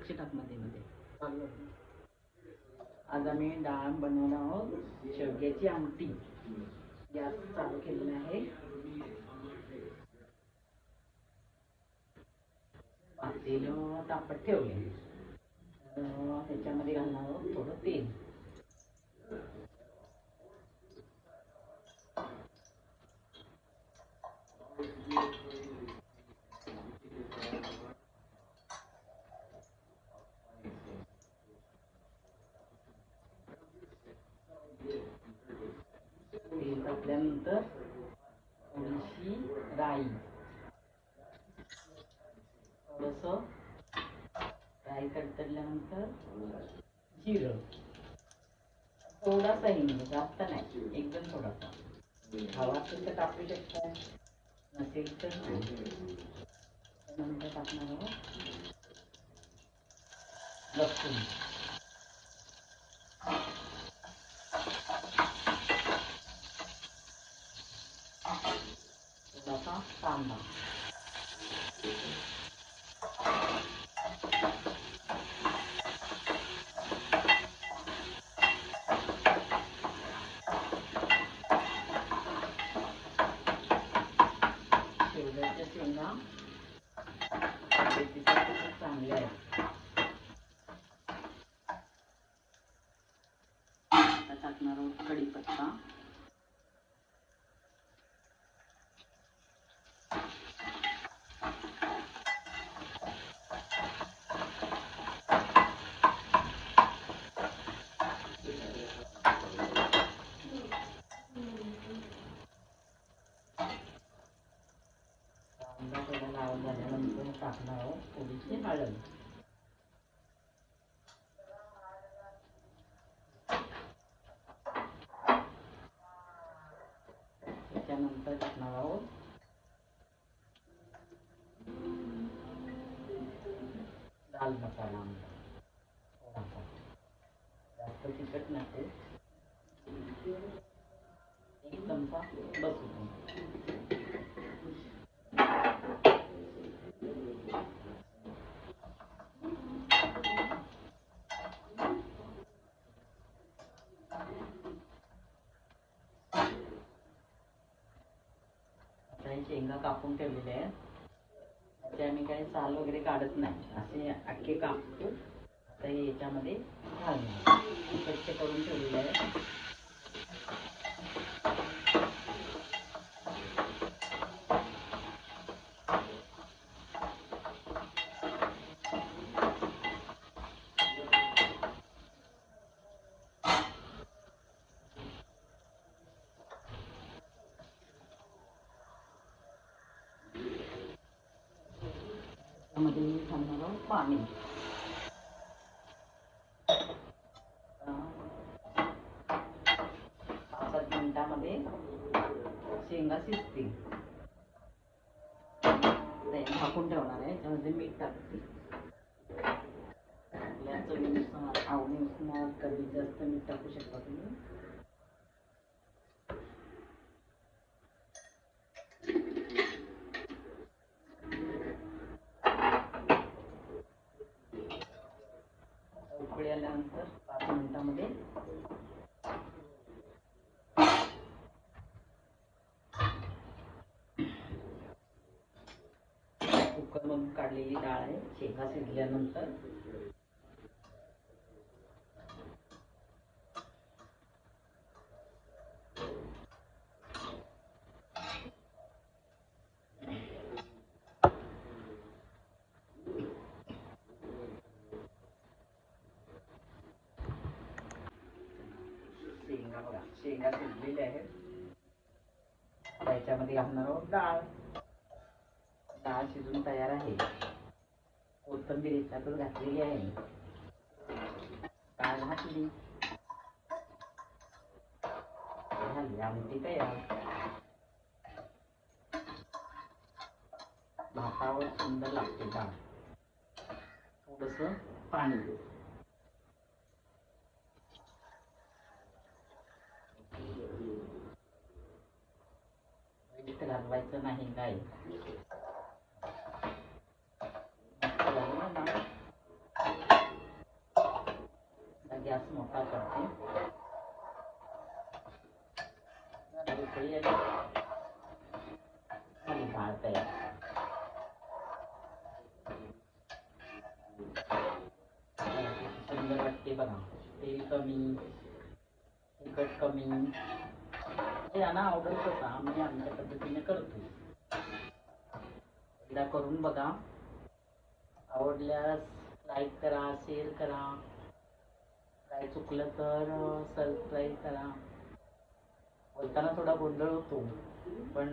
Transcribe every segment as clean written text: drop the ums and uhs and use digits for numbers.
लक्ष टाक मध्ये मध्ये. आज आम्ही डाळ बनवणार आहोत, शेवग्याची आमटी. गॅस चालू केलेला आहे. तेल तापत ठेवले. त्याच्यामध्ये घालणार आहोत थोडं तेल. तेल तापल्यानंतर थोडीशी राई, थोडंसं राई तडतडल्यानंतर जिरं, थोडासा हिंग, जास्त नाही, एकदम थोडासा. हवा असेल तर टाकू शकता, नसेल तर नाही. त्यानंतर टाकणार आहोत लसूण, थोडासा कांदा, शेवग्याच्या शेंगा तब्येतीसाठी खूप चांगल्या आहेत. आता टाकणार आहोत कढीपत्ता, कांदा थोडा लाल झाल्यानंतर टाकणार आहोत थोडीशी हळद. त्याच्यानंतर टाकणार आहोत लाल मसाला, थोडासा, जास्त तिखट नको, एक चमचा बस. शेंगा कापून ठेवलेले आहेत, त्याचे आम्ही काही साल वगैरे काढत नाही, असे अख्खे कापतो. आता हे याच्यामध्ये घालणार, स्वच्छ करून ठेवलेले आहे. त्यामध्ये घालणार आहोत पाणी. 5-7 मिनिटांमध्ये शेंगा शिजतील. झाकून ठेवणार आहे. त्यामध्ये मीठ टाकते, आपल्या चवीनुसार, आवडीनुसार. कधी जास्त मीठ टाकू शकता तुम्ही. उकळी आल्यानंतर 5 मिनिटांमध्ये कुकरमधून काढलेली डाळ आहे. शेंगा शिजल्यानंतर शेंगा शिजलेल्या आहेत. त्याच्यामध्ये घालणार आहोत डाळ. डाळ शिजून तयार आहे. कोथिंबीर याच्यातच घातलेली आहे. डाळ घातली, झाली आमटी तयार. भातावर सुंदर लागते डाळ. थोडंसं पाणी, मीठ घालवायचं नाही काय. गॅस मोठा करते. उकळी आली आणि डाळ तयार. सुंदर वाटते बघा. तेल कमी, तिखट कमी, यांना आवडत होता. आम्ही आमच्या पद्धतीने करतो. एकदा करून बघा. आवडल्यास लाईक करा, शेअर करा. काय चुकलं तर सबस्क्राईब करा. बोलताना थोडा गोंधळ होतो, पण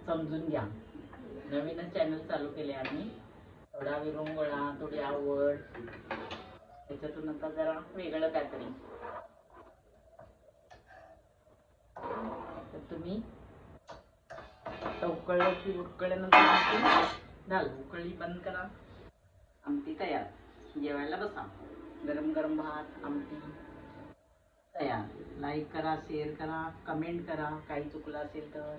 समजून घ्या. नवीनच चॅनल चालू केले आम्ही. थोडा विरंगुळा, थोडी आवड, त्याच्यातून आता जरा वेगळं काहीतरी. तर तुम्ही आता उकळलं की उकळल्यानंतर झालं. उकळी बंद करा. आमटी तयार. जेवायला बसा. गरम गरम भात, आमटी तयार. लाईक करा, शेअर करा, कमेंट करा. काही चुकलं असेल तर.